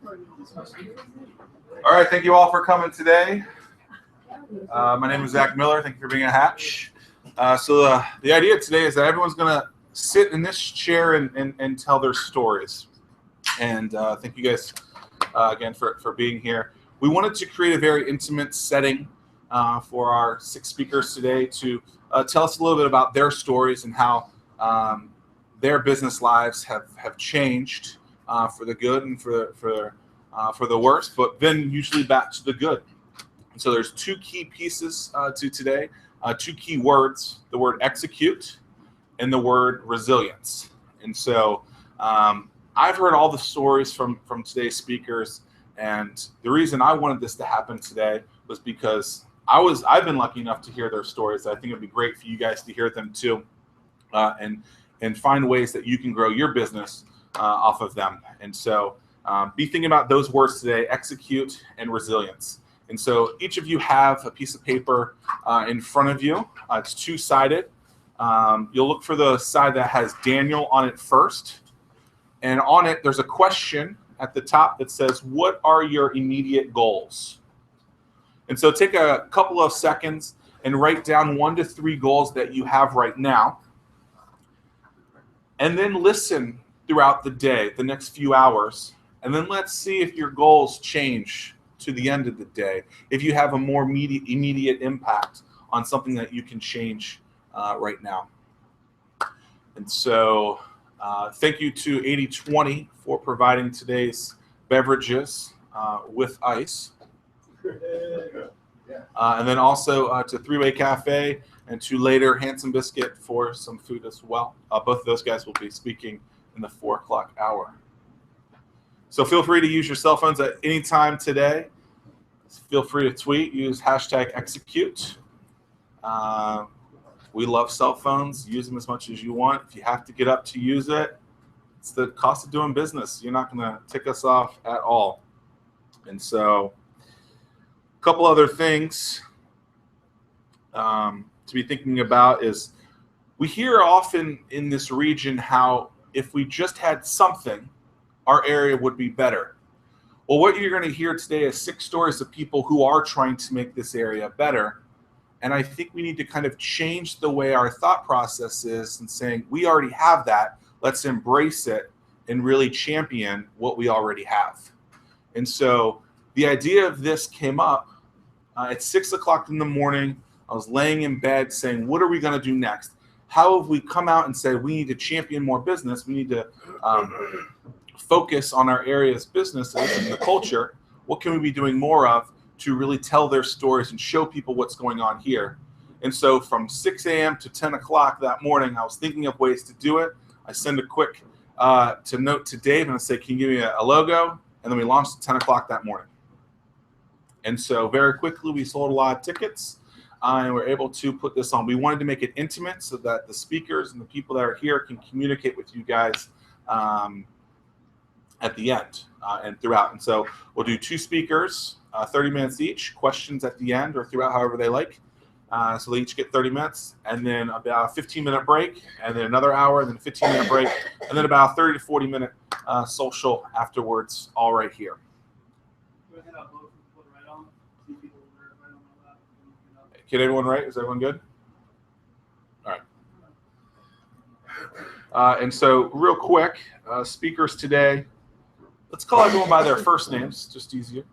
All right, thank you all for coming today. My name is Zach Miller. Thank you for being a Hatch. So the idea today is that everyone's going to sit in this chair and tell their stories. And thank you guys again for being here. We wanted to create a very intimate setting for our 6 speakers today to tell us a little bit about their stories and how their business lives have changed for the good and for the worse, but then usually back to the good. And so there's 2 key pieces to today, 2 key words: the word execute and the word resilience. And so I've heard all the stories from today's speakers, and the reason I wanted this to happen today was because I've been lucky enough to hear their stories. I think it'd be great for you guys to hear them too, and find ways that you can grow your business off of them. And so be thinking about those words today: execute and resilience. And so each of you have a piece of paper in front of you. It's 2-sided. You'll look for the side that has Daniel on it first. And on it, there's a question at the top that says, what are your immediate goals? And so take a couple of seconds and write down 1 to 3 goals that you have right now. And then listen throughout the day, the next few hours. And then let's see if your goals change to the end of the day, if you have a more immediate impact on something that you can change right now. And so thank you to 80/20 for providing today's beverages with ice. And then also to 3-Way Cafe and to later Handsome Biscuit for some food as well. Both of those guys will be speaking in the 4 o'clock hour. So feel free to use your cell phones at any time today. Feel free to tweet, use #execute. We love cell phones. Use them as much as you want. If you have to get up to use it, it's the cost of doing business. You're not going to tick us off at all. And so a couple other things to be thinking about is we hear often in this region how if we just had something, our area would be better. Well, what you're going to hear today is 6 stories of people who are trying to make this area better. And I think we need to kind of change the way our thought process is and saying, we already have that. Let's embrace it and really champion what we already have. And so the idea of this came up at 6 o'clock in the morning. I was laying in bed saying, what are we going to do next? How have we come out and said we need to champion more business? We need to focus on our area's businesses and the culture. What can we be doing more of to really tell their stories and show people what's going on here? And so from 6 a.m. to 10 o'clock that morning, I was thinking of ways to do it. I send a quick note to Dave and I say, can you give me a logo? And then we launched at 10 o'clock that morning. And so very quickly, we sold a lot of tickets and we're able to put this on. We wanted to make it intimate so that the speakers and the people that are here can communicate with you guys at the end and throughout. And so we'll do 2 speakers, 30 minutes each, questions at the end or throughout, however they like. So they each get 30 minutes, and then about a 15-minute break, and then another hour, and then a 15-minute break, and then about a 30 to 40-minute social afterwards, all right here. Can everyone write? Is everyone good? All right. And so real quick, speakers today, let's call everyone by their first names, just easier.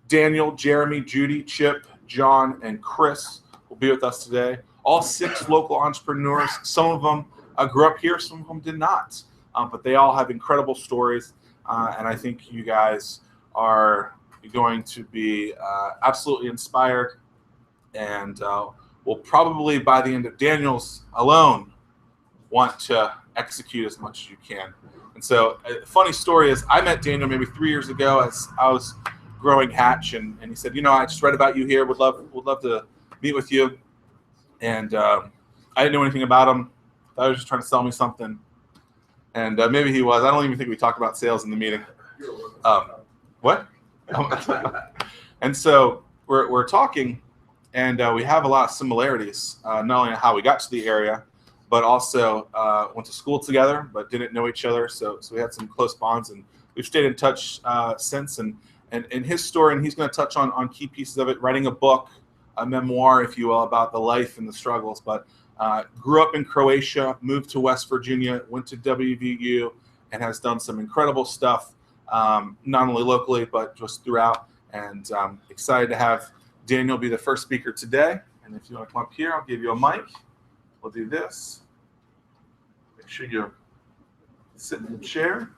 Daniel, Jeremy, Judy, Chip, John, and Chris will be with us today. All 6 local entrepreneurs. Some of them grew up here, some of them did not. But they all have incredible stories. And I think you guys are going to be absolutely inspired. And will probably, by the end of Daniel's alone, want to execute as much as you can. And so a funny story is I met Daniel maybe 3 years ago as I was growing Hatch, and he said, I just read about you here, would love to meet with you. And I didn't know anything about him. I was just trying to sell me something. And maybe he was. I don't even think we talked about sales in the meeting. What? And so we're talking, and we have a lot of similarities, not only in how we got to the area, but also went to school together, but didn't know each other. So we had some close bonds, and we've stayed in touch since, and his story, and he's going to touch on key pieces of it, writing a book, a memoir, if you will, about the life and the struggles. But grew up in Croatia, moved to West Virginia, went to WVU, and has done some incredible stuff, not only locally, but just throughout. And excited to have Daniel be the first speaker today. And if you want to come up here, I'll give you a mic. We'll do this. Make sure you sit in the chair.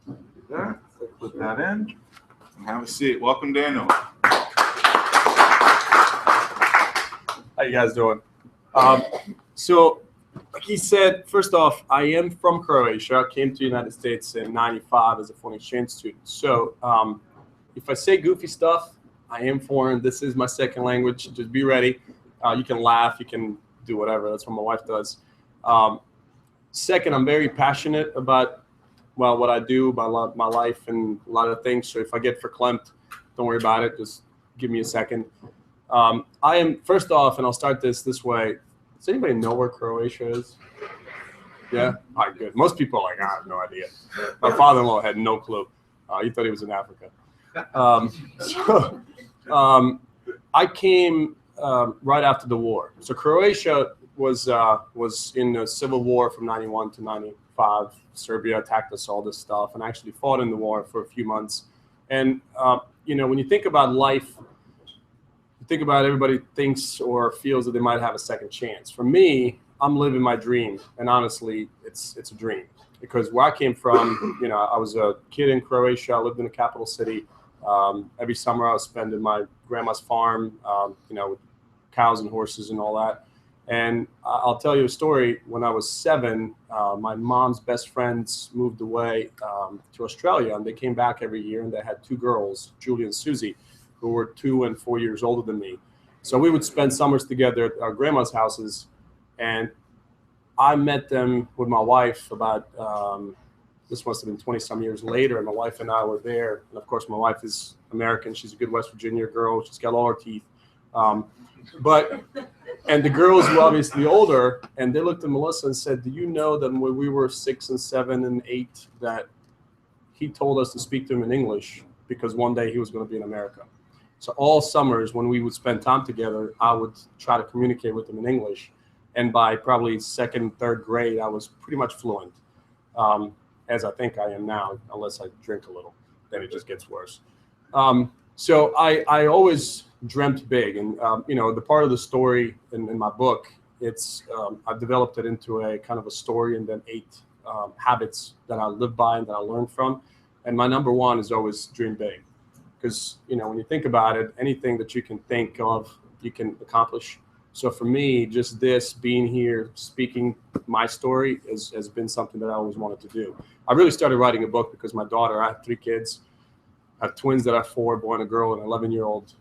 Do that. Put that in. And have a seat. Welcome, Daniel. How you guys doing? So, like he said, first off, I am from Croatia. I came to the United States in '95 as a foreign exchange student. So, if I say goofy stuff, I am foreign. This is my second language. Just be ready. You can laugh. You can do whatever. That's what my wife does. Second, I'm very passionate about, well, what I do, about my life and a lot of things. So if I get verklempt, don't worry about it. Just give me a second. I am, first off, and I'll start this way. Does anybody know where Croatia is? Yeah? All right, good. Most people are like, I have no idea. My father-in-law had no clue. He thought he was in Africa. I came right after the war. So Croatia was in the civil war from 91 to 95. Serbia attacked us, all this stuff, and actually fought in the war for a few months. And, when you think about life, think about everybody thinks or feels that they might have a second chance. For me, I'm living my dream, and honestly, it's a dream, because where I came from, I was a kid in Croatia. I lived in the capital city. Every summer I was spending my grandma's farm, with cows and horses and all that. And I'll tell you a story. When I was 7, my mom's best friends moved away to Australia, and they came back every year, and they had 2 girls, Julie and Susie, who were 2 and 4 years older than me. So we would spend summers together at our grandma's houses. And I met them with my wife about, this must have been 20 some years later. And my wife and I were there. And of course, my wife is American. She's a good West Virginia girl. She's got all her teeth. And the girls were obviously older, and they looked at Melissa and said, do you know that when we were 6 and 7 and 8, that he told us to speak to him in English because one day he was going to be in America? So all summers when we would spend time together, I would try to communicate with him in English. And by probably 2nd, 3rd grade, I was pretty much fluent, as I think I am now, unless I drink a little. Then it just gets worse. So I always dreamt big. And, the part of the story in my book, I've developed it into a kind of a story and then 8 habits that I live by and that I learned from. And my number 1 is always dream big. Because, when you think about it, anything that you can think of, you can accomplish. So for me, just this, being here, speaking my story has been something that I always wanted to do. I really started writing a book because my daughter, I have 3 kids. I have twins that are 4, a boy and a girl, and an 11-year-old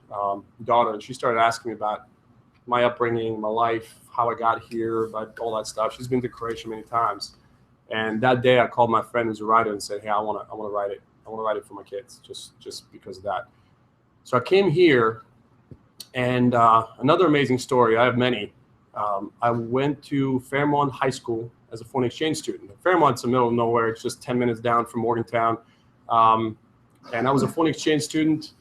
daughter. And she started asking me about my upbringing, my life, how I got here, about all that stuff. She's been to Croatia many times. And that day I called my friend who's a writer and said, hey, I want to write it. I want to write it for my kids, just because of that. So I came here, and another amazing story. I have many. I went to Fairmont High School as a foreign exchange student. Fairmont's in the middle of nowhere. It's just 10 minutes down from Morgantown. And I was a foreign exchange student.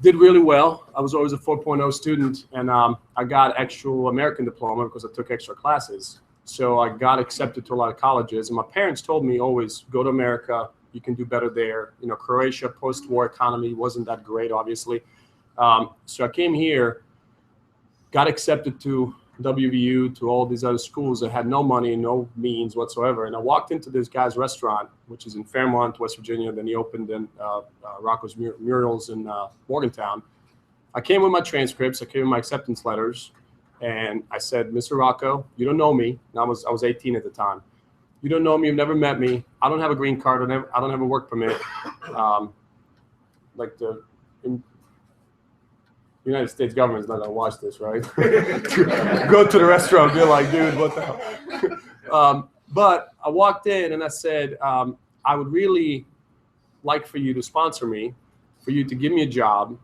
Did really well. I was always a 4.0 student, and I got actual American diploma because I took extra classes. So I got accepted to a lot of colleges, and my parents told me always, go to America. You can do better there. Croatia, post-war economy wasn't that great, obviously. So I came here, got accepted to WVU, to all these other schools that had no money, no means whatsoever. And I walked into this guy's restaurant, which is in Fairmont, West Virginia. Then he opened in Rocco's Murals in Morgantown. I came with my transcripts. I came with my acceptance letters. And I said, Mr. Rocco, you don't know me. And I was 18 at the time. You don't know me. You've never met me. I don't have a green card. I don't have a work permit. The United States government is not going to watch this, right? Go to the restaurant and be like, dude, what the hell? But I walked in and I said, I would really like for you to sponsor me, for you to give me a job,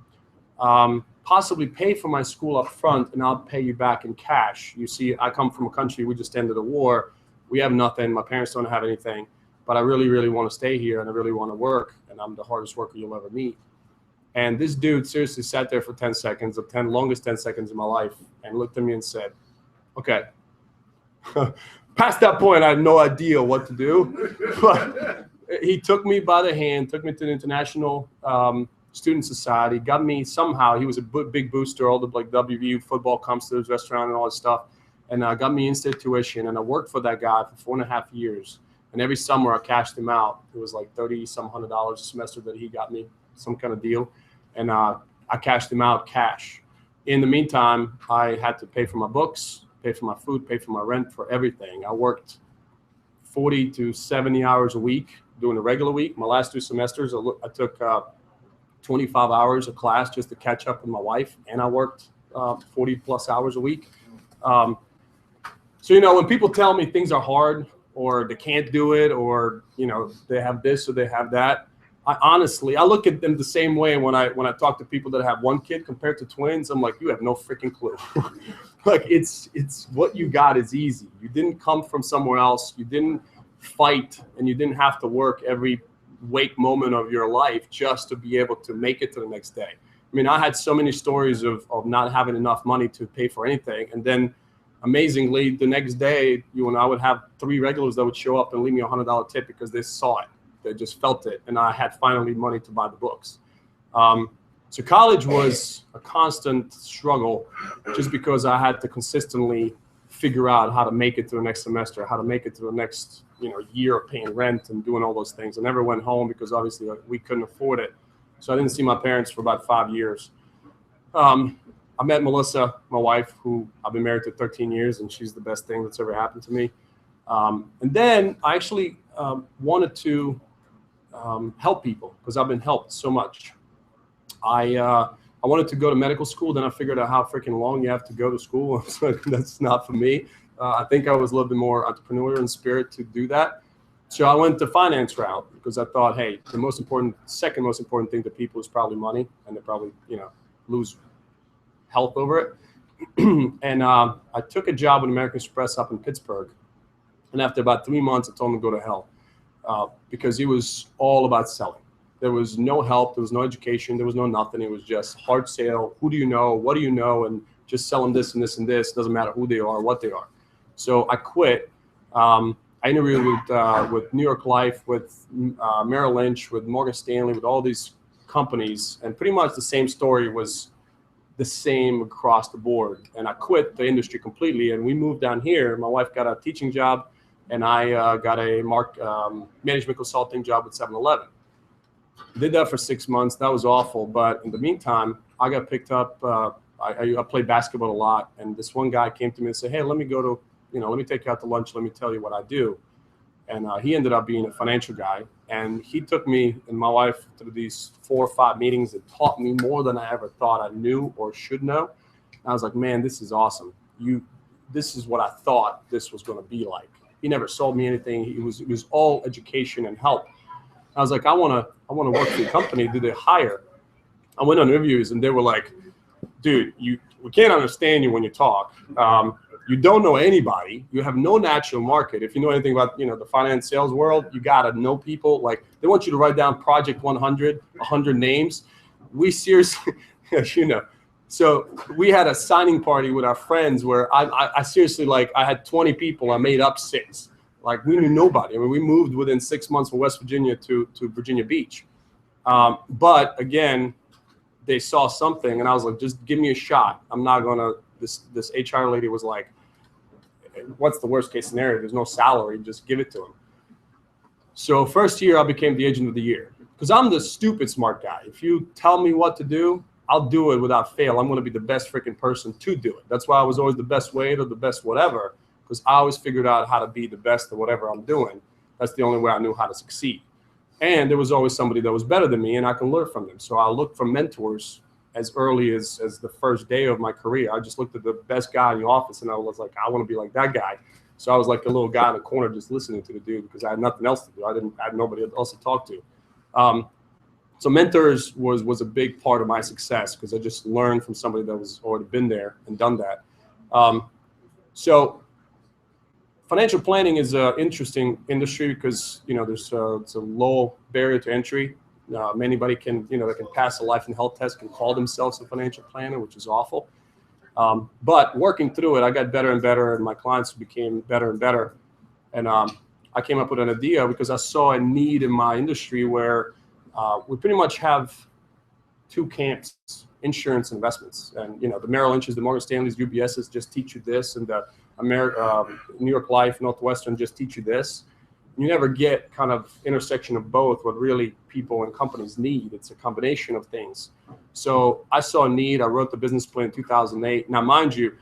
possibly pay for my school up front, and I'll pay you back in cash. You see, I come from a country, we just ended a war. We have nothing. My parents don't have anything. but I really, really want to stay here and I really want to work, and I'm the hardest worker you'll ever meet. And this dude seriously sat there for 10 seconds, the longest 10 seconds of my life, and looked at me and said, okay. Past that point, I had no idea what to do. But he took me by the hand, took me to the International Student Society, got me somehow. He was a big booster. All the like WVU football comes to his restaurant and all that stuff. And got me into tuition. And I worked for that guy for 4.5 years. And every summer I cashed him out. It was like $30-some hundred a semester that he got me, some kind of deal. And I cashed him out cash. In the meantime, I had to pay for my books, pay for my food, pay for my rent, for everything. I worked 40 to 70 hours a week during the regular week. My last 2 semesters, I took 25 hours of class just to catch up with my wife, and I worked 40 plus hours a week. So, when people tell me things are hard or they can't do it or, they have this or they have that, I look at them the same way when I talk to people that have one kid compared to twins. I'm like, you have no freaking clue. Like it's what you got is easy. You didn't come from somewhere else. You didn't fight, and you didn't have to work every wake moment of your life just to be able to make it to the next day. I mean, I had so many stories of not having enough money to pay for anything, and then amazingly the next day, I would have 3 regulars that would show up and leave me a $100 tip because they saw it. They just felt it, and I had finally money to buy the books. So college was a constant struggle just because I had to consistently figure out how to make it to the next semester, how to make it to the next year of paying rent and doing all those things. I never went home because obviously we couldn't afford it. So I didn't see my parents for about 5 years. I met Melissa, my wife, who I've been married to 13 years, and she's the best thing that's ever happened to me. And then I actually wanted to help people because I've been helped so much. I wanted to go to medical school. Then I figured out how freaking long you have to go to school. So that's not for me. I think I was a little bit more entrepreneurial in spirit to do that. So I went the finance route because I thought, hey, the second most important thing to people is probably money, and they probably, lose health over it. And I took a job with American Express up in Pittsburgh. And after about 3 months, I told them to go to hell because it was all about selling. There was no help. There was no education. There was no nothing. It was just hard sale. Who do you know? What do you know? And just sell them this and this and this. Doesn't matter who they are or what they are. So I quit. I interviewed with New York Life, with Merrill Lynch, with Morgan Stanley, with all these companies. And pretty much the same story was the same across the board. And I quit the industry completely. And we moved down here. My wife got a teaching job, and I got a management consulting job with 7-Eleven. Did that for 6 months. That was awful. But in the meantime, I got picked up. I played basketball a lot. And this one guy came to me and said, hey, let me take you out to lunch. Let me tell you what I do. And he ended up being a financial guy. And he took me and my wife to these 4 or 5 meetings that taught me more than I ever thought I knew or should know. And I was like, man, this is awesome. This is what I thought this was going to be like. He never sold me anything. It was all education and help. I was like, I want to work for your company. Do they hire? I went on interviews, and they were like, dude, we can't understand you when you talk. You don't know anybody. You have no natural market. If you know anything about, the finance sales world, you got to know people. Like, they want you to write down Project 100 names. We seriously, So we had a signing party with our friends where I seriously, I had 20 people. I made up 6. Like, we knew nobody. I mean, we moved within 6 months from West Virginia to Virginia Beach. But again, they saw something, and I was like, just give me a shot. I'm not going to, this HR lady was like, what's the worst case scenario? There's no salary. Just give it to him. So first year, I became the agent of the year because I'm the stupid smart guy. If you tell me what to do, I'll do it without fail. I'm going to be the best freaking person to do it. That's why I was always the best weight or the best whatever, because I always figured out how to be the best at whatever I'm doing. That's the only way I knew how to succeed. And there was always somebody that was better than me, and I can learn from them. So I looked for mentors as early as the first day of my career. I just looked at the best guy in the office, and I was like, I want to be like that guy. So I was like the little guy in the corner just listening to the dude because I had nothing else to do. I had nobody else to talk to. So mentors was a big part of my success because I just learned from somebody that was already been there and done that. So financial planning is an interesting industry because, there's it's a low barrier to entry. Anybody can, that can pass a life and health test can call themselves a financial planner, which is awful. But working through it, I got better and better, and my clients became better and better. And I came up with an idea because I saw a need in my industry where we pretty much have two camps: insurance and investments. And the Merrill Lynch's, the Morgan Stanley's, UBS's just teach you this, and the New York Life, Northwestern just teach you this. You never get kind of intersection of both, what really people and companies need. It's a combination of things. So I saw a need. I wrote the business plan in 2008. Now, mind you,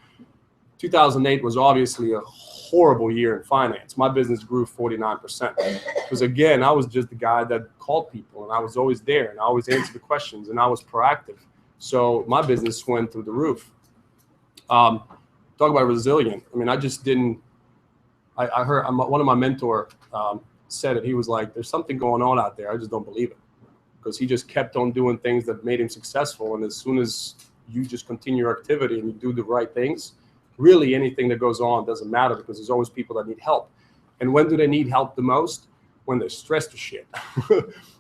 2008 was obviously a horrible year in finance. My business grew 49%. Because again, I was just the guy that called people, and I was always there, and I always answered the questions, and I was proactive. So my business went through the roof. Talk about resilient. I mean, I just didn't. I heard one of my mentor said it. He was like, "There's something going on out there. I just don't believe it," because he just kept on doing things that made him successful. And as soon as you just continue your activity and you do the right things, really anything that goes on doesn't matter, because there's always people that need help. And when do they need help the most? When they're stressed to shit.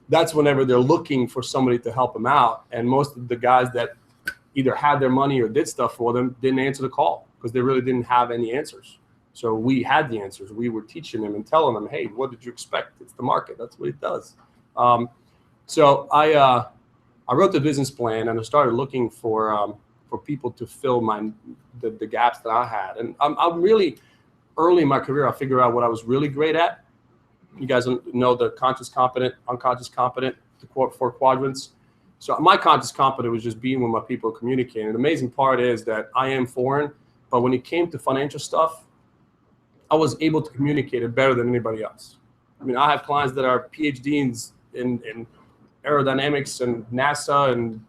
That's whenever they're looking for somebody to help them out. And most of the guys that either had their money or did stuff for them didn't answer the call because they really didn't have any answers. So we had the answers. We were teaching them and telling them, hey, what did you expect? It's the market. That's what it does. So I wrote the business plan, and I started looking for people to fill the gaps that I had. And I'm really early in my career, I figured out what I was really great at. You guys know the conscious competent, unconscious competent, the 4 quadrants. So my conscious competent was just being with my people, communicating. The amazing part is that I am foreign, but when it came to financial stuff, I was able to communicate it better than anybody else. I mean, I have clients that are PhDs in aerodynamics and NASA and,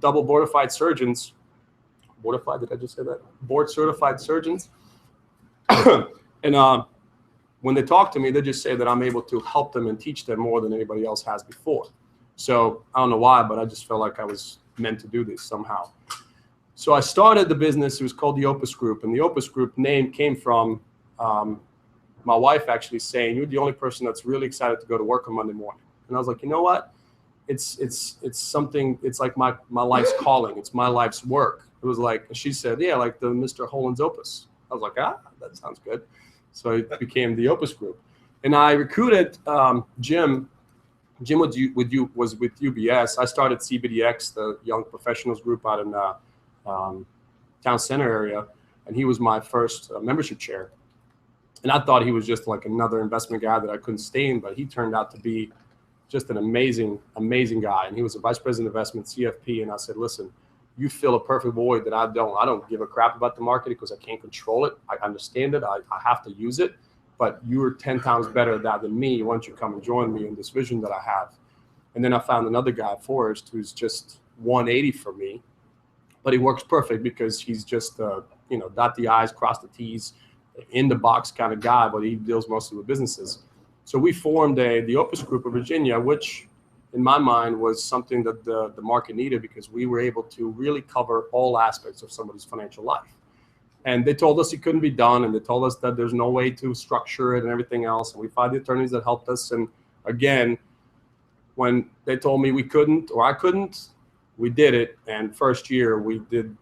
double board-certified surgeons. Did I just say that? Board-certified surgeons. And when they talk to me, they just say that I'm able to help them and teach them more than anybody else has before. So I don't know why, but I just felt like I was meant to do this somehow. So I started the business. It was called the Opus Group. And the Opus Group name came from my wife actually saying, "You're the only person that's really excited to go to work on Monday morning." And I was like, you know what? It's something, it's like my life's calling. It's my life's work. It was like, she said, yeah, like the Mr. Holland's Opus. I was like, that sounds good. So it became the Opus Group. And I recruited Jim. Jim was with UBS. I started CBDX, the Young Professionals Group out in Town Center area. And he was my first membership chair. And I thought he was just like another investment guy that I couldn't stand, but he turned out to be just an amazing, amazing guy. And he was a vice president of investment, CFP. And I said, listen, you fill a perfect void that I don't. I don't give a crap about the market because I can't control it. I understand it. I have to use it. But you're 10 times better at that than me. Why don't you come and join me in this vision that I have? And then I found another guy, Forrest, who's just 180 for me. But he works perfect because he's just, dot the I's, cross the T's, in the box kind of guy, but he deals mostly with businesses. So we formed the Opus Group of Virginia, which in my mind was something that the market needed, because we were able to really cover all aspects of somebody's financial life. And they told us it couldn't be done, and they told us that there's no way to structure it and everything else. And we found the attorneys that helped us. And again, when they told me we couldn't, or I couldn't, we did it. And first year we did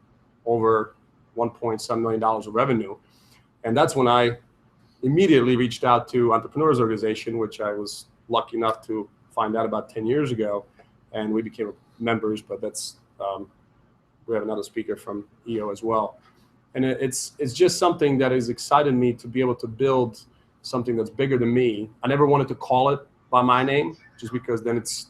over $1.7 million of revenue. And that's when I immediately reached out to Entrepreneurs Organization, which I was lucky enough to find out about 10 years ago. And we became members, but that's, we have another speaker from EO as well. And it's just something that has excited me to be able to build something that's bigger than me. I never wanted to call it by my name, just because then it's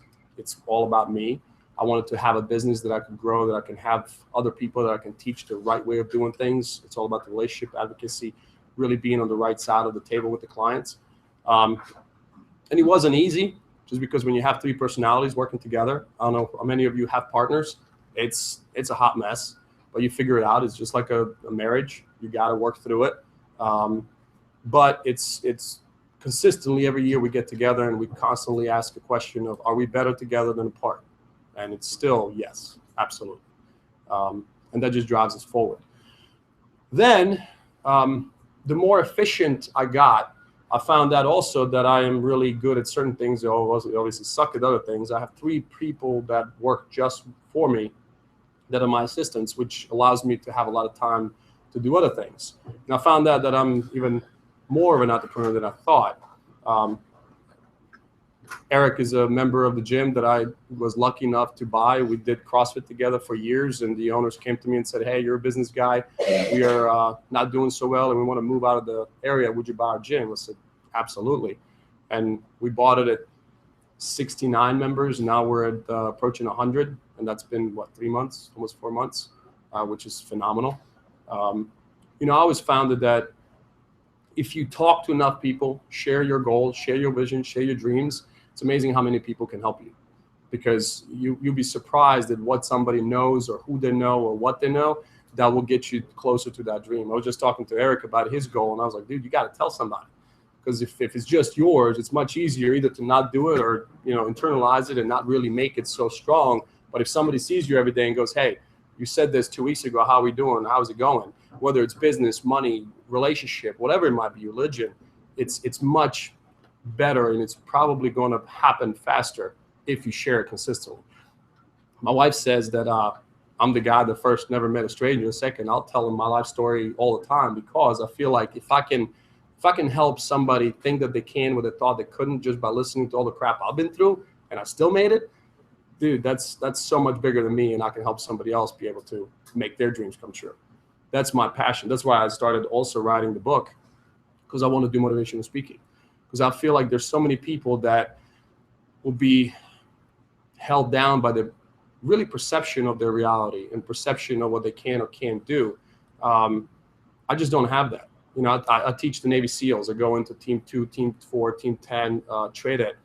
all about me. I wanted to have a business that I could grow, that I can have other people that I can teach the right way of doing things. It's all about the relationship advocacy, really being on the right side of the table with the clients. And it wasn't easy, just because when you have 3 personalities working together, I don't know how many of you have partners. It's a hot mess, but you figure it out. It's just like a marriage. You got to work through it. But it's consistently every year we get together and we constantly ask the question of, are we better together than apart? And it's still, yes, absolutely. And that just drives us forward. Then the more efficient I got, I found out also that I am really good at certain things. I obviously suck at other things. I have 3 people that work just for me that are my assistants, which allows me to have a lot of time to do other things. And I found out that I'm even more of an entrepreneur than I thought. Eric is a member of the gym that I was lucky enough to buy. We did CrossFit together for years, and the owners came to me and said, hey, you're a business guy. We are not doing so well, and we want to move out of the area. Would you buy our gym? I said, absolutely. And we bought it at 69 members. Now we're at approaching 100, and that's been, what, 3 months, almost 4 months, which is phenomenal. I always found that if you talk to enough people, share your goals, share your vision, share your dreams, it's amazing how many people can help you, because you'll be surprised at what somebody knows or who they know or what they know that will get you closer to that dream. I was just talking to Eric about his goal, and I was like, dude, you got to tell somebody, because if it's just yours, it's much easier either to not do it or internalize it and not really make it so strong. But if somebody sees you every day and goes, hey, you said this 2 weeks ago, how are we doing? How's it going? Whether it's business, money, relationship, whatever it might be, religion, it's much better, and it's probably going to happen faster if you share it consistently. My wife says that I'm the guy that first never met a stranger. Second, I'll tell them my life story all the time, because I feel like if I can help somebody think that they can with a thought they couldn't just by listening to all the crap I've been through and I still made it, dude, that's so much bigger than me, and I can help somebody else be able to make their dreams come true. That's my passion. That's why I started also writing the book, because I want to do motivational speaking. Because I feel like there's so many people that will be held down by the really perception of their reality and perception of what they can or can't do. I just don't have that. I teach the Navy SEALs. I go into Team 2, Team 4, Team 10, trade it.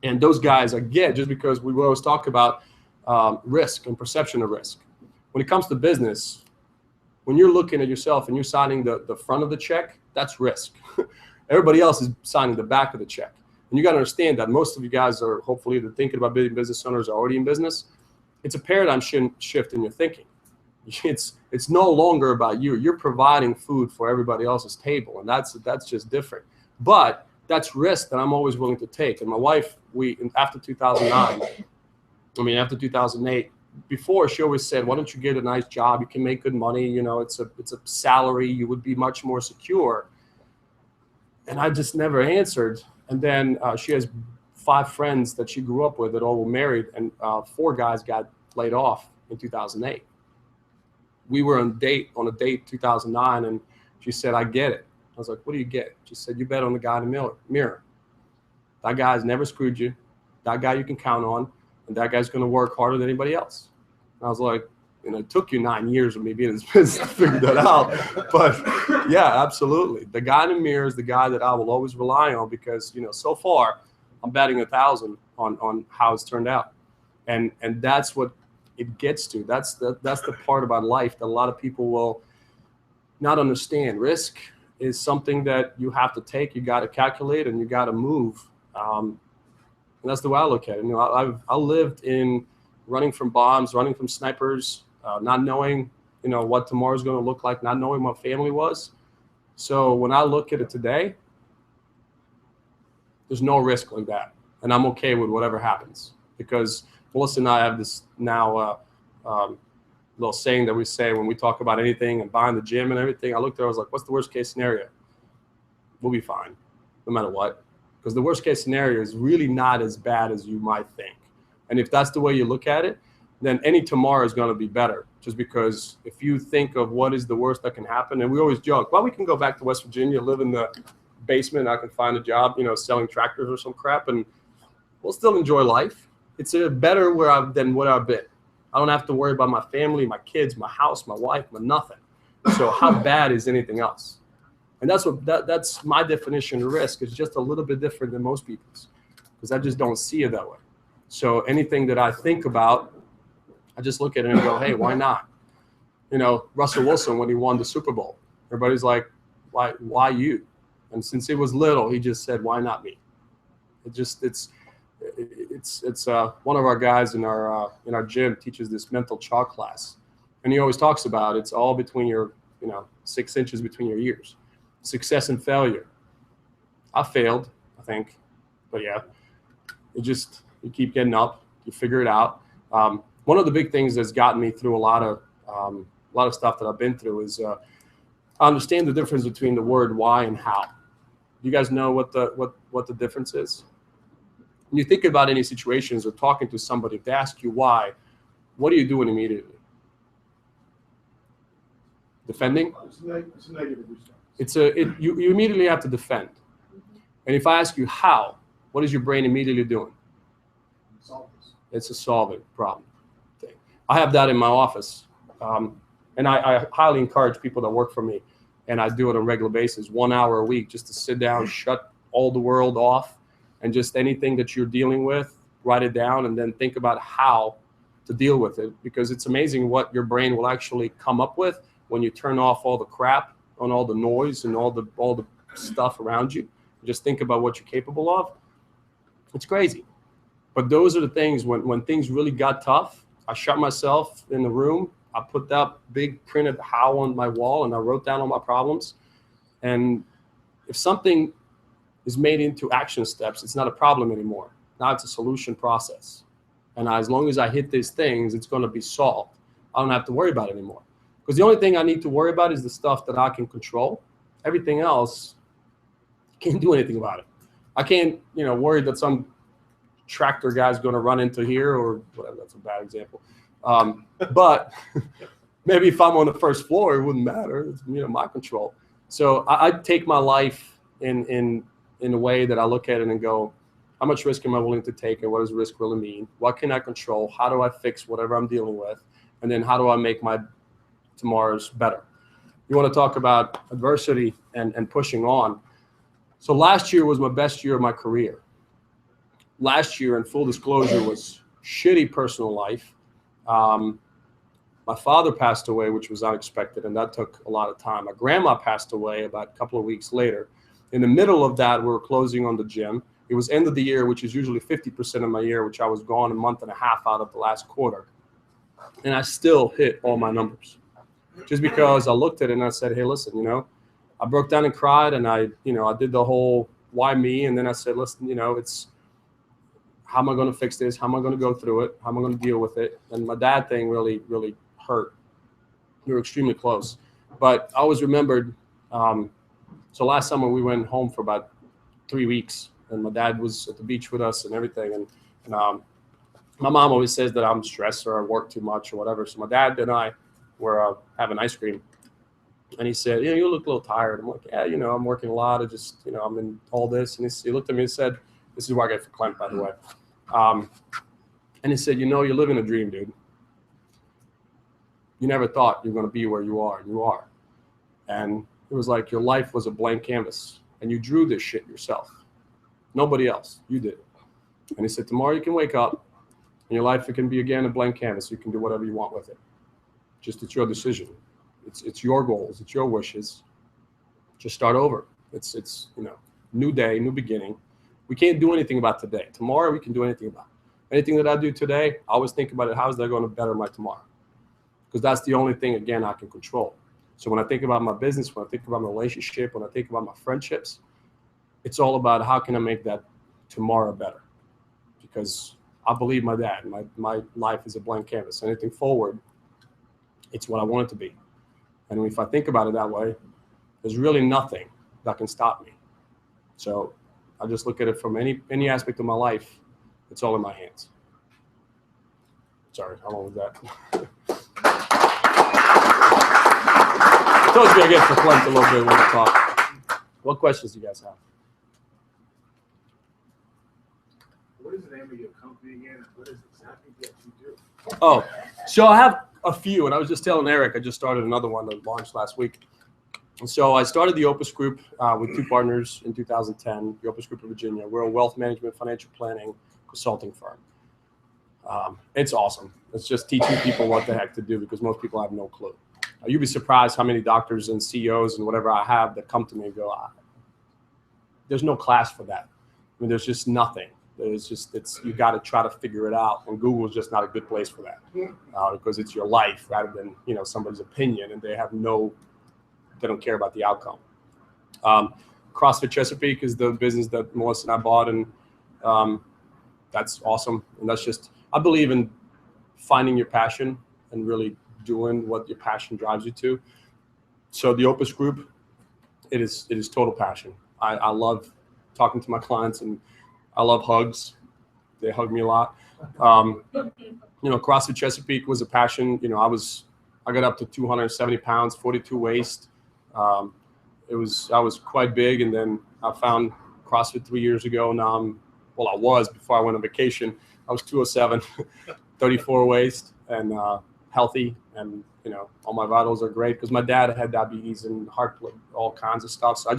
And those guys I get just because we always talk about risk and perception of risk. When it comes to business, when you're looking at yourself and you're signing the front of the check, that's risk. Everybody else is signing the back of the check. And you got to understand that most of you guys are hopefully either thinking about being business owners or already in business. It's a paradigm shift in your thinking. It's no longer about you. You're providing food for everybody else's table, and that's just different. But that's risk that I'm always willing to take. And my wife, after 2008, before, she always said, why don't you get a nice job? You can make good money. It's a salary. You would be much more secure. And I just never answered. And then she has 5 friends that she grew up with that all were married, and 4 guys got laid off in 2008. We were on a date 2009, and she said, I get it. I was like, what do you get? She said, you bet on the guy in the mirror. That guy's never screwed you. That guy you can count on, and that guy's going to work harder than anybody else. And I was like, it took you 9 years of me being in this business to figure that out. But yeah, absolutely. The guy in the mirror is the guy that I will always rely on, because, so far I'm batting 1,000 on how it's turned out. And that's what it gets to. That's the part about life that a lot of people will not understand. Risk is something that you have to take, you got to calculate, and you got to move. And that's the way I look at it. I lived in running from bombs, running from snipers, not knowing, what tomorrow's going to look like, not knowing what family was. So when I look at it today, there's no risk like that. And I'm okay with whatever happens, because Melissa and I have this now little saying that we say when we talk about anything and buying the gym and everything. I looked at her, I was like, what's the worst case scenario? We'll be fine, no matter what. Because the worst case scenario is really not as bad as you might think. And if that's the way you look at it, then any tomorrow is going to be better. Just because if you think of what is the worst that can happen, and we always joke, well, we can go back to West Virginia, live in the basement, I can find a job, selling tractors or some crap, and we'll still enjoy life. It's better than where I've been. I don't have to worry about my family, my kids, my house, my wife, my nothing. So how bad is anything else? And that's my definition of risk. Is just a little bit different than most people's, because I just don't see it that way. So anything that I think about, I just look at it and go, hey, why not? Russell Wilson, when he won the Super Bowl, everybody's like, why you? And since he was little, he just said, why not me? It's one of our guys in our gym teaches this mental chalk class, and he always talks about it's all between your 6 inches between your ears. success and failure. I failed, I think, but yeah, you keep getting up, you figure it out. One of the big things that's gotten me through a lot of stuff that I've been through is I understand the difference between the word why and how. You guys know what the difference is? When you think about any situations or talking to somebody, if they ask you why, what are you doing immediately? Defending? It's a negative response. You immediately have to defend. And if I ask you how, what is your brain immediately doing? Solve this. It's a solving problem thing. I have that in my office. And I highly encourage people that work for me, and I do it on a regular basis, 1 hour a week, just to sit down, shut all the world off, and just anything that you're dealing with, write it down, and then think about how to deal with it. Because it's amazing what your brain will actually come up with when you turn off all the crap and all the noise and all the stuff around you. Just think about what you're capable of. It's crazy. But those are the things, when things really got tough, I shut myself in the room. I put that big printed how on my wall, and I wrote down all my problems. And if something is made into action steps, it's not a problem anymore. Now it's a solution process. And as long as I hit these things, it's going to be solved. I don't have to worry about it anymore. Because the only thing I need to worry about is the stuff that I can control. Everything else, can't do anything about it. I can't, worry that some tractor guy's going to run into here or whatever. That's a bad example. But maybe if I'm on the first floor, it wouldn't matter. It's my control. So I take my life in a way that I look at it and go, how much risk am I willing to take, and what does risk really mean? What can I control? How do I fix whatever I'm dealing with? And then how do I make my tomorrows better? You want to talk about adversity and pushing on. So last year was my best year of my career. Last year, in full disclosure, was shitty personal life. My father passed away, which was unexpected, and that took a lot of time. My grandma passed away about a couple of weeks later. In the middle of that, we were closing on the gym. It was end of the year, which is usually 50% of my year, which I was gone a month and a half out of the last quarter. And I still hit all my numbers. Just because I looked at it and I said, hey, listen, I broke down and cried, and I did the whole why me? And then I said, listen, it's how am I going to fix this? How am I going to go through it? How am I going to deal with it? And my dad thing really, really hurt. We were extremely close. But I always remembered, so last summer we went home for about 3 weeks, and my dad was at the beach with us and everything. And my mom always says that I'm stressed or I work too much or whatever. So my dad and I were having ice cream. And he said, you look a little tired. I'm like, yeah, I'm working a lot. I just, I'm in all this. And he looked at me and said, this is where I get verklempt, by the way. And he said, you're living a dream, dude. You never thought you were going to be where you are, and you are. And it was like your life was a blank canvas, and you drew this shit yourself. Nobody else. You did. And he said, tomorrow you can wake up, and your life, it can be again a blank canvas. You can do whatever you want with it. Just it's your decision. It's your goals. It's your wishes. Just start over. It's new day, new beginning. We can't do anything about today. Tomorrow we can do anything about it. Anything that I do today, I always think about it. How is that going to better my tomorrow? Because that's the only thing, again, I can control. So when I think about my business, when I think about my relationship, when I think about my friendships, it's all about how can I make that tomorrow better? Because I believe my dad. My life is a blank canvas. Anything forward, it's what I want it to be. And if I think about it that way, there's really nothing that can stop me. So I just look at it from any aspect of my life. It's all in my hands. Sorry, how long was that? I told you I get verklempt a little bit when I talk. What questions do you guys have? What is the name of your company again, and what is exactly that you do? Oh, so I have a few, and I was just telling Eric, I just started another one that launched last week. And so I started the Opus Group with two partners in 2010, the Opus Group of Virginia. We're a wealth management, financial planning consulting firm. It's awesome. It's just teaching people what the heck to do because most people have no clue. You'd be surprised how many doctors and CEOs and whatever I have that come to me and go, there's no class for that. I mean, there's just nothing. You got to try to figure it out. And Google is just not a good place for that because it's your life rather than, somebody's opinion, and they don't care about the outcome. CrossFit Chesapeake is the business that Melissa and I bought, and that's awesome. And that's just, I believe in finding your passion and really doing what your passion drives you to. So the Opus Group, it is total passion. I love talking to my clients, and I love hugs. They hug me a lot. CrossFit Chesapeake was a passion. I got up to 270 pounds, 42 waist. I was quite big, and then I found CrossFit 3 years ago. Now I was before I went on vacation. I was 207, 34 waist, and healthy, and all my vitals are great because my dad had diabetes and heart, all kinds of stuff. So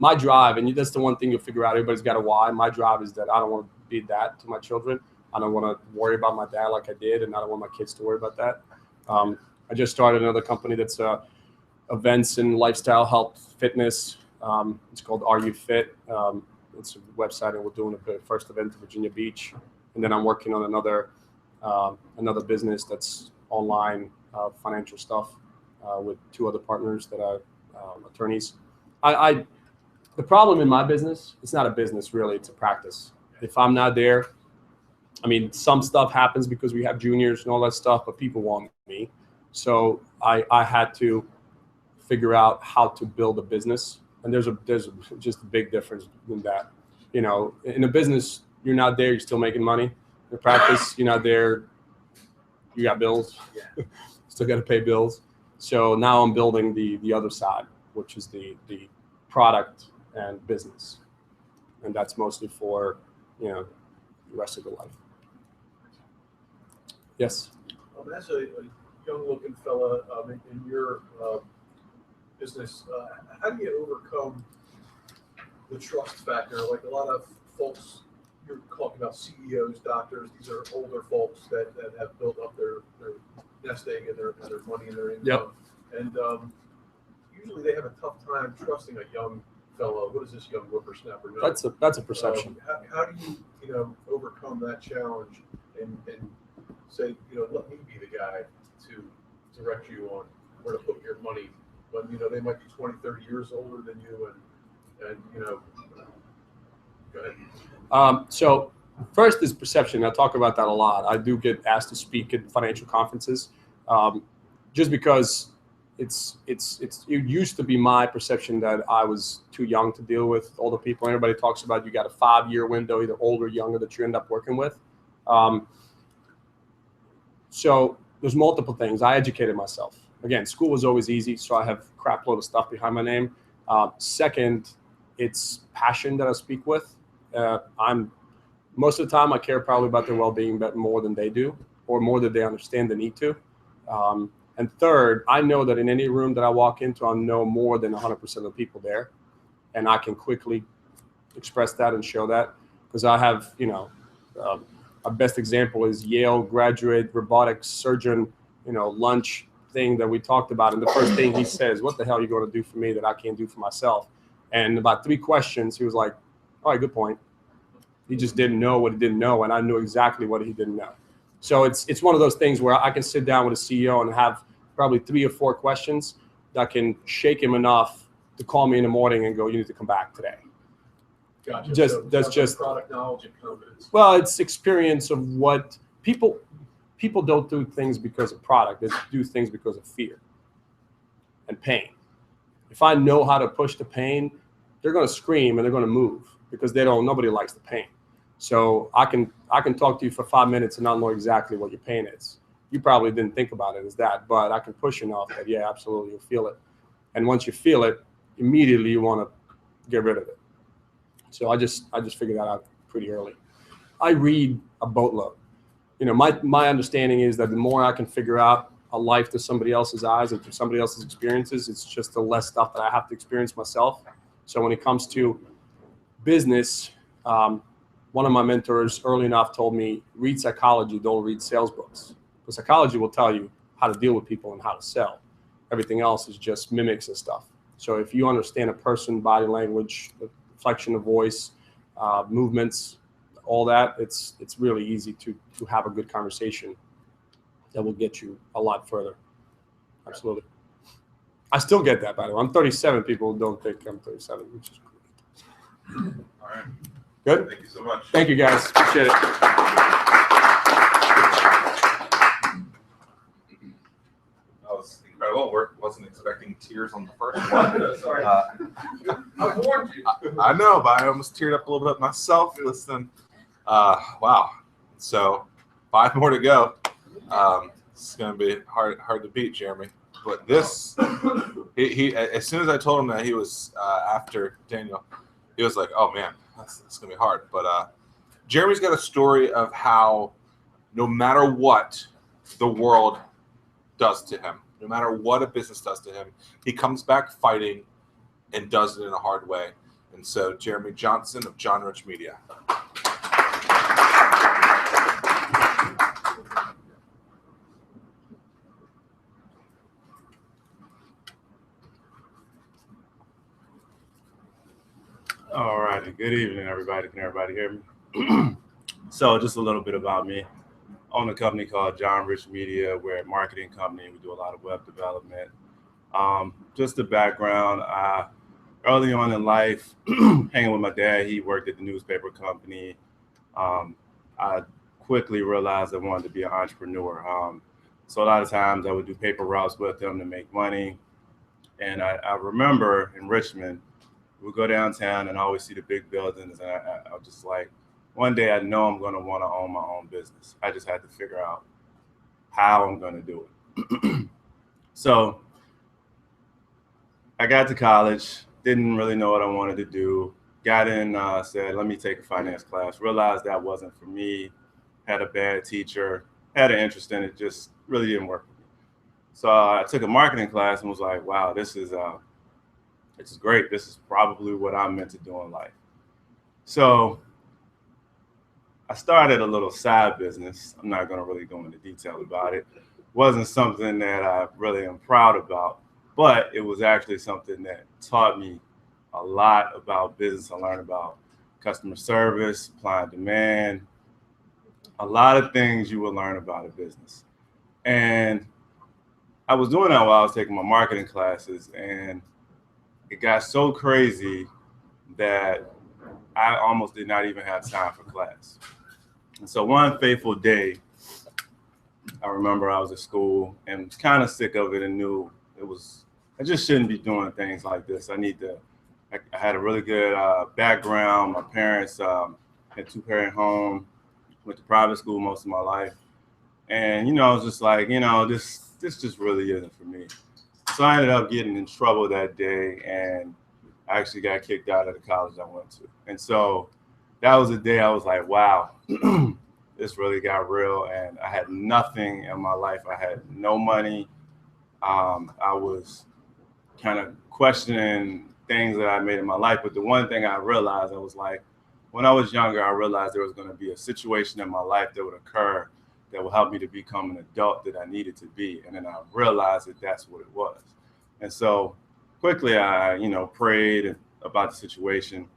my drive, and that's the one thing you'll figure out. Everybody's got a why. My drive is that I don't want to be that to my children. I don't want to worry about my dad like I did, and I don't want my kids to worry about that. I just started another company that's events and lifestyle health fitness. It's called Are You Fit? It's a website, and we're doing the first event in Virginia Beach. And then I'm working on another business that's online financial stuff with two other partners that are attorneys. The problem in my business, it's not a business really, it's a practice. If I'm not there, some stuff happens because we have juniors and all that stuff, but people want me. So I had to figure out how to build a business. And there's just a big difference in that. In a business, you're not there, you're still making money. In practice, you're not there, you got bills. Yeah. Still got to pay bills. So now I'm building the other side, which is the product and business. And that's mostly for, the rest of the life. Yes? As a young-looking fella in your business, how do you overcome the trust factor? Like a lot of folks, you're talking about CEOs, doctors, these are older folks that have built up their nest egg and their money and their income. Yep. And usually they have a tough time trusting a young fellow. What is this young whippersnapper know? That's a perception. How do you overcome that challenge and say, let me be the guy to direct you on where to put your money when they might be 20, 30 years older than you, and go ahead. So first is perception. I talk about that a lot. I do get asked to speak at financial conferences, just because it used to be my perception that I was too young to deal with older people. Everybody talks about you got a 5-year window, either older or younger, that you end up working with. So there's multiple things. I educated myself. Again, school was always easy, so I have a crap load of stuff behind my name. Second, it's passion that I speak with. Most of the time I care probably about their well-being, but more than they do, or more than they understand the need to. And third, I know that in any room that I walk into, I'll know more than 100% of the people there, and I can quickly express that and show that, because I have, our best example is Yale graduate robotics surgeon, lunch thing that we talked about, and the first thing he says, "What the hell are you going to do for me that I can't do for myself?" And about 3 questions, he was like, "All right, good point." He just didn't know what he didn't know, and I knew exactly what he didn't know. So it's one of those things where I can sit down with a CEO and have probably 3 or 4 questions that can shake him enough to call me in the morning and go, "You need to come back today." Gotcha. That's just product knowledge and confidence. Well, it's experience of what people don't do things because of product. They do things because of fear and pain. If I know how to push the pain, they're going to scream and they're going to move because nobody likes the pain. So I can talk to you for 5 minutes and I'll know exactly what your pain is. You probably didn't think about it as that, but I can push enough that, yeah, absolutely, you'll feel it. And once you feel it, immediately you want to get rid of it. So I just figured that out pretty early. I read a boatload. My understanding is that the more I can figure out a life through somebody else's eyes and through somebody else's experiences, it's just the less stuff that I have to experience myself. So when it comes to business, one of my mentors early enough told me, read psychology, don't read sales books. Because psychology will tell you how to deal with people and how to sell. Everything else is just mimics and stuff. So if you understand a person, body language, the inflection of voice, movements, all that, it's really easy to have a good conversation that will get you a lot further. Absolutely. I still get that, by the way. I'm 37. People don't think I'm 37, which is great. All right. Good? Thank you so much. Thank you, guys. Appreciate it. That was incredible. Wasn't expecting tears on the first one. Sorry. I warned you. I know, but I almost teared up a little bit myself listening. Wow. So 5 more to go. It's going to be hard to beat, Jeremy. But this, he as soon as I told him that he was after Daniel, he was like, "Oh man, that's going to be hard." But Jeremy's got a story of how no matter what the world does to him, no matter what a business does to him, he comes back fighting and does it in a hard way. And so, Jeremy Johnson of John Rich Media. All righty. Good evening, everybody. Can everybody hear me? So just a little bit about me. I own a company called John Rich Media. We're a marketing company. We do a lot of web development. Just the background, early on in life, hanging with my dad, he worked at the newspaper company. I quickly realized I wanted to be an entrepreneur. So a lot of times I would do paper routes with him to make money. And I remember in Richmond, we go downtown and I always see the big buildings. And I was just like, one day I know I'm going to want to own my own business. I just had to figure out how I'm going to do it. So I got to college, didn't really know what I wanted to do. Got in, said, let me take a finance class. Realized that wasn't for me. Had a bad teacher, had an interest in it, just really didn't work for me. So I took a marketing class and was like, wow, this is great. This is probably what I'm meant to do in life. So I started a little side business. I'm not going to really go into detail about it. Wasn't something that I really am proud about, but it was actually something that taught me a lot about business. I learned about customer service, supply and demand, a lot of things you will learn about a business. And I was doing that while I was taking my marketing classes, and it got so crazy that I almost did not even have time for class. And so one fateful day, I remember I was at school and was kind of sick of it and knew I just shouldn't be doing things like this. I had a really good background. My parents had a 2-parent home, went to private school most of my life. And, I was just like, this just really isn't for me. So I ended up getting in trouble that day, and I actually got kicked out of the college I went to. And so that was the day I was like, wow, this really got real. And I had nothing in my life. I had no money. I was kind of questioning things that I made in my life. But the one thing I realized, I was like, when I was younger, I realized there was going to be a situation in my life that would occur that would help me to become an adult that I needed to be. And then I realized that that's what it was. And so quickly I, prayed about the situation,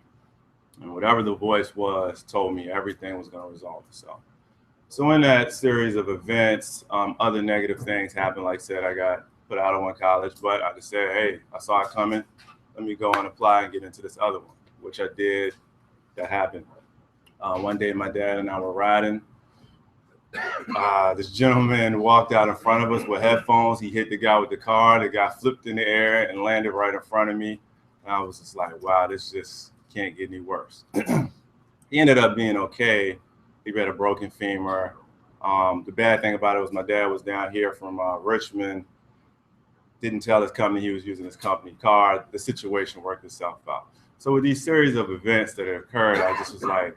and whatever the voice was told me everything was going to resolve itself. So in that series of events, other negative things happened. Like I said, I got put out of one college, but I just said, hey, I saw it coming. Let me go and apply and get into this other one, which I did. That happened. One day my dad and I were riding. This gentleman walked out in front of us with headphones. He hit the guy with the car. The guy flipped in the air and landed right in front of me. And I was just like, wow, this just can't get any worse. He ended up being okay. He had a broken femur. The bad thing about it was my dad was down here from Richmond. Didn't tell his company he was using his company car. The situation worked itself out. So with these series of events that occurred, I just was like,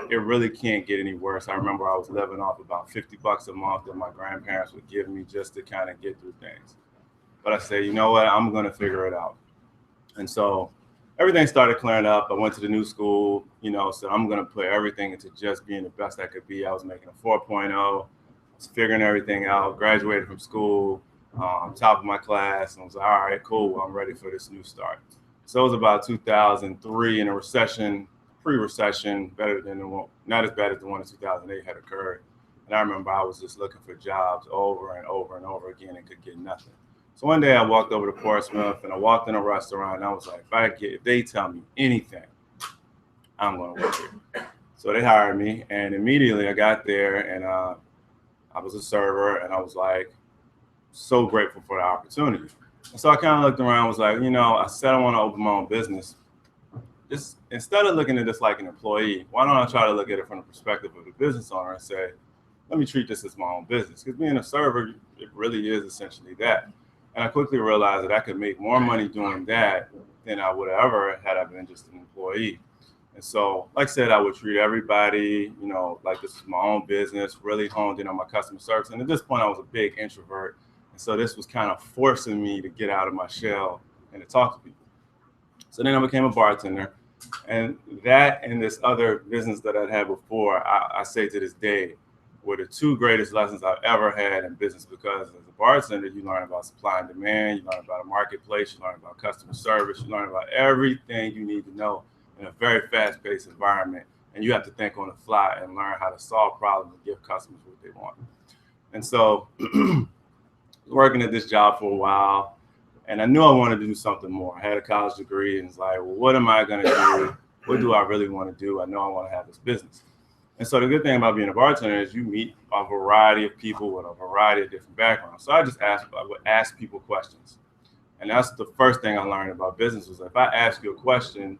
it really can't get any worse. I remember I was living off about $50 a month that my grandparents would give me just to kind of get through things. But I said, you know what, I'm going to figure it out. And so everything started clearing up. I went to the new school, so I'm going to put everything into just being the best I could be. I was making a 4.0, was figuring everything out, graduated from school, top of my class, and was like, all right, cool, I'm ready for this new start. So it was about 2003 in a recession, pre-recession, not as bad as the one in 2008 had occurred. And I remember I was just looking for jobs over and over and over again and could get nothing. So one day I walked over to Portsmouth and I walked in a restaurant and I was like, if they tell me anything, I'm going to work here. So they hired me, and immediately I got there and I was a server, and I was like so grateful for the opportunity. And so I kind of looked around, was like, I said I want to open my own business. Just instead of looking at this like an employee, why don't I try to look at it from the perspective of the business owner and say, let me treat this as my own business? Because being a server, it really is essentially that. And I quickly realized that I could make more money doing that than I would have ever had I been just an employee. And so, like I said, I would treat everybody, like this was my own business, really honed in on my customer service. And at this point, I was a big introvert. And so this was kind of forcing me to get out of my shell and to talk to people. So then I became a bartender. And that and this other business that I'd had before, I say to this day, were the two greatest lessons I've ever had in business, because as a bartender, you learn about supply and demand, you learn about a marketplace, you learn about customer service, you learn about everything you need to know in a very fast-paced environment. And you have to think on the fly and learn how to solve problems and give customers what they want. And so working at this job for a while, and I knew I wanted to do something more. I had a college degree, and it's like, well, what am I going to do? What do I really want to do? I know I want to have this business. And so the good thing about being a bartender is you meet a variety of people with a variety of different backgrounds. So I would ask people questions. And that's the first thing I learned about business, was if I ask you a question,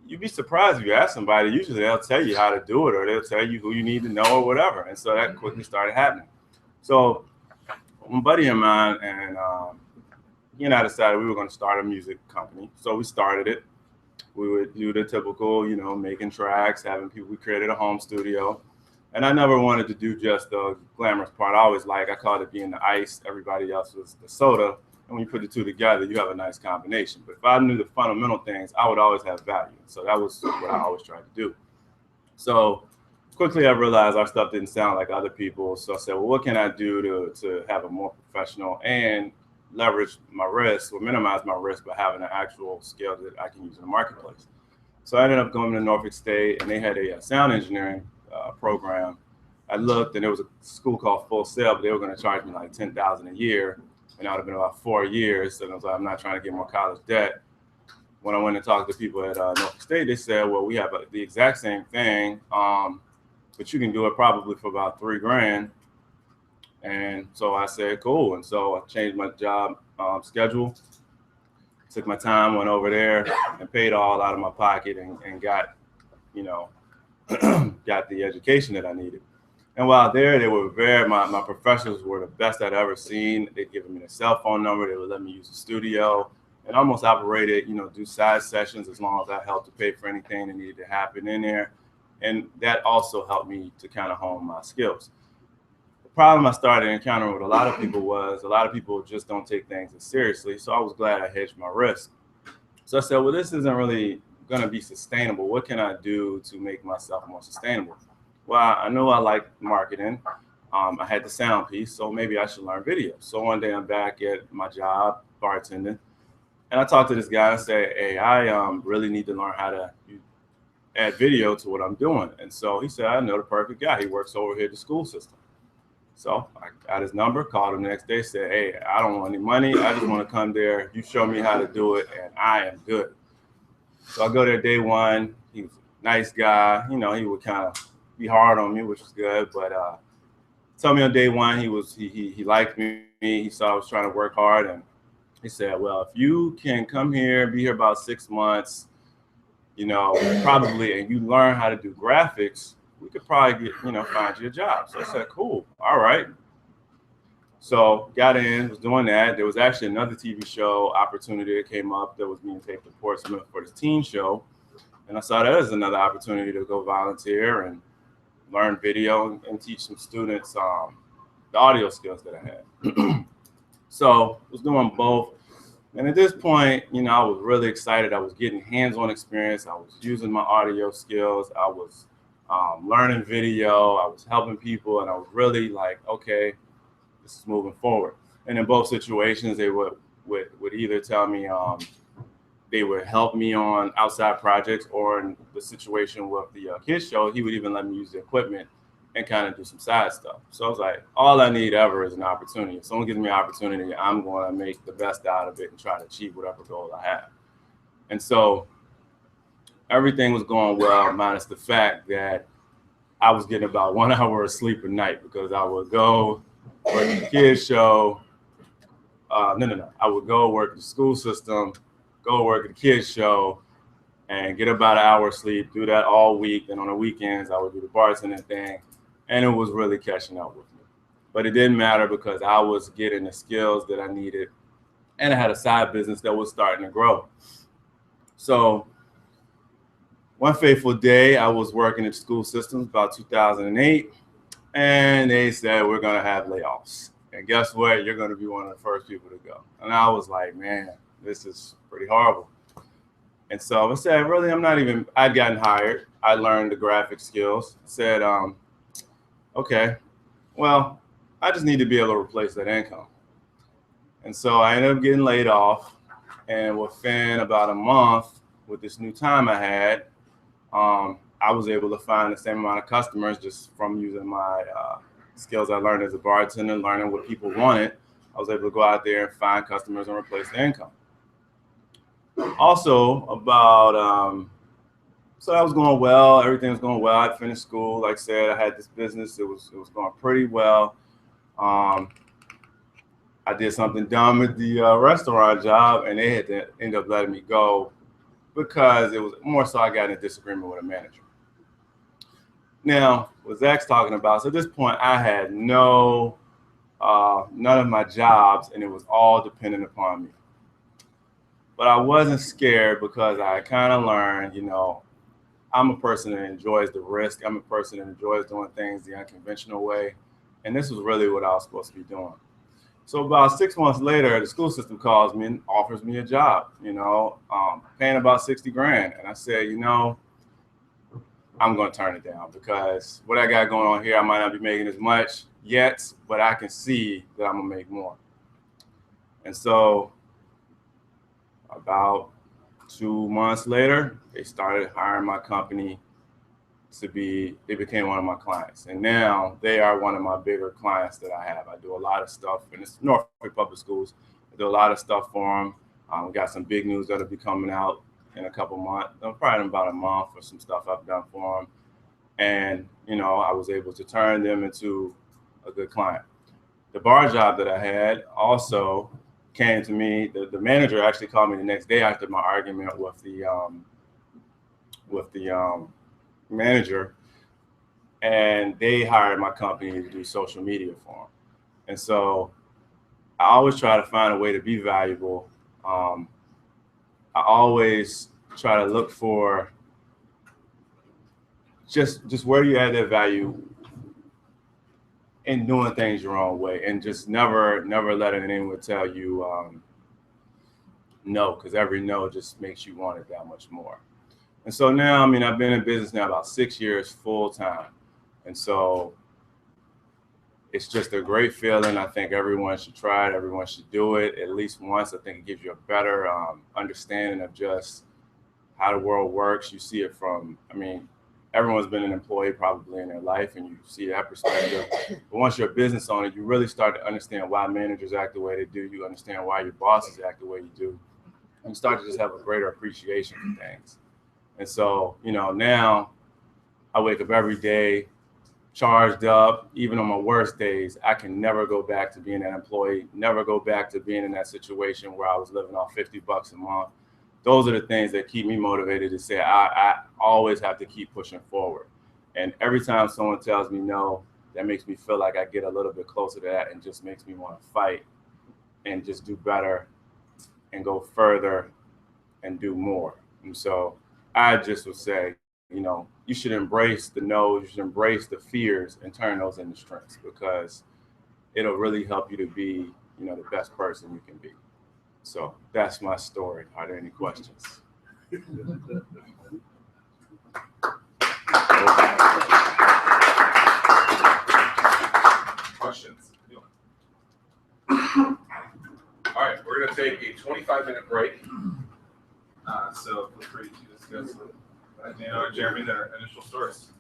you'd be surprised if you ask somebody. Usually they'll tell you how to do it, or they'll tell you who you need to know or whatever. And so that quickly started happening. So one buddy of mine and he and I decided we were going to start a music company. So we started it. We would do the typical, making tracks, having people. We created a home studio. And I never wanted to do just the glamorous part. I called it being the ice. Everybody else was the soda. And when you put the two together, you have a nice combination. But if I knew the fundamental things, I would always have value. So that was what I always tried to do. So quickly I realized our stuff didn't sound like other people. So I said, well, what can I do to have a more professional and leverage my risk or minimize my risk by having an actual skill that I can use in the marketplace? So I ended up going to Norfolk State, and they had a sound engineering program. I looked, and there was a school called Full Sail, but they were going to charge me like $10,000 a year, and that would have been about 4 years. So I was like, I'm not trying to get more college debt. When I went and talked to people at Norfolk State, they said, well, we have the exact same thing, but you can do it probably for about $3,000. And so I said, cool. And so I changed my job schedule, took my time, went over there and paid all out of my pocket and got, got the education that I needed. And while there, they were my professors were the best I'd ever seen. They'd given me their cell phone number. They would let me use the studio and almost operated, do side sessions as long as I helped to pay for anything that needed to happen in there. And that also helped me to kind of hone my skills. Problem I started encountering with a lot of people was a lot of people just don't take things as seriously. So I was glad I hedged my risk. So I said, well, this isn't really going to be sustainable. What can I do to make myself more sustainable? Well, I knew I liked marketing. I had the sound piece, so maybe I should learn video. So one day I'm back at my job, bartending, and I talked to this guy and said, hey, I really need to learn how to add video to what I'm doing. And so he said, I know the perfect guy. He works over here at the school system. So I got his number, called him the next day, said, hey, I don't want any money. I just want to come there. You show me how to do it, and I am good. So I go there day one. He was a nice guy. He would kind of be hard on me, which was good. But told me on day one he liked me. He saw I was trying to work hard. And he said, well, if you can come here, be here about 6 months, probably, and you learn how to do graphics, we could probably get, find you a job. So I said, cool. All right. So got in, was doing that. There was actually another TV show opportunity that came up that was being taped in Portsmouth for this teen show. And I saw that as another opportunity to go volunteer and learn video and teach some students the audio skills that I had. So I was doing both. And at this point, I was really excited. I was getting hands-on experience. I was using my audio skills. I was learning video. I was helping people, and I was really like, okay, this is moving forward. And in both situations, they would either tell me they would help me on outside projects, or in the situation with the kids show, he would even let me use the equipment and kind of do some side stuff. So I was like, all I need ever is an opportunity. If someone gives me an opportunity, I'm going to make the best out of it and try to achieve whatever goal I have. And so everything was going well, minus the fact that I was getting about 1 hour of sleep a night because I would go work at the kids show. I would go work at the school system, go work at the kids show, and get about an hour of sleep, do that all week. And on the weekends, I would do the bartending thing. And it was really catching up with me. But it didn't matter because I was getting the skills that I needed. And I had a side business that was starting to grow. So one fateful day, I was working at school systems about 2008. And they said, we're going to have layoffs. And guess what? You're going to be one of the first people to go. And I was like, man, this is pretty horrible. And so I said, really, I'd gotten hired. I learned the graphic skills. I said, okay, well, I just need to be able to replace that income. And so I ended up getting laid off. And within about a month, with this new time I had, I was able to find the same amount of customers just from using my skills I learned as a bartender, learning what people wanted. I was able to go out there and find customers and replace the income. Also, so that was going well. Everything was going well. I finished school. Like I said, I had this business. It was going pretty well. I did something dumb at the restaurant job, and they had to end up letting me go because it was more so I got in a disagreement with a manager. Now, what Zach's talking about, so at this point, I had none of my jobs, and it was all dependent upon me. But I wasn't scared because I kind of learned, I'm a person that enjoys the risk. I'm a person that enjoys doing things the unconventional way. And this was really what I was supposed to be doing. So about 6 months later, the school system calls me and offers me a job, paying about 60 grand. And I said, I'm going to turn it down because what I got going on here, I might not be making as much yet, but I can see that I'm going to make more. And so about 2 months later, they started hiring my company they became one of my clients. And now they are one of my bigger clients that I have. I do a lot of stuff, and it's Norfolk Public Schools. I do a lot of stuff for them. We got some big news that'll be coming out in a couple months, probably in about a month, for some stuff I've done for them. And, I was able to turn them into a good client. The bar job that I had also came to me. The manager actually called me the next day after my argument with the manager, and they hired my company to do social media for them. And so I always try to find a way to be valuable. I always try to look for just where you add that value in doing things your own way, and just never letting anyone tell you no, because every no just makes you want it that much more. And so now, I've been in business now about 6 years full time. And so it's just a great feeling. I think everyone should try it. Everyone should do it at least once. I think it gives you a better understanding of just how the world works. You see it from, everyone's been an employee probably in their life, and you see that perspective. But once you're a business owner, you really start to understand why managers act the way they do. You understand why your bosses act the way you do. And you start to just have a greater appreciation for things. And so, now I wake up every day charged up. Even on my worst days, I can never go back to being an employee, never go back to being in that situation where I was living off $50 a month. Those are the things that keep me motivated to say I always have to keep pushing forward. And every time someone tells me no, that makes me feel like I get a little bit closer to that, and just makes me want to fight and just do better and go further and do more. And so I just would say, you should embrace the no's, you should embrace the fears and turn those into strengths, because it'll really help you to be, the best person you can be. So that's my story. Are there any questions? Questions? All right, we're going to take a 25-minute break. So feel free to discuss with Jeremy their initial stories.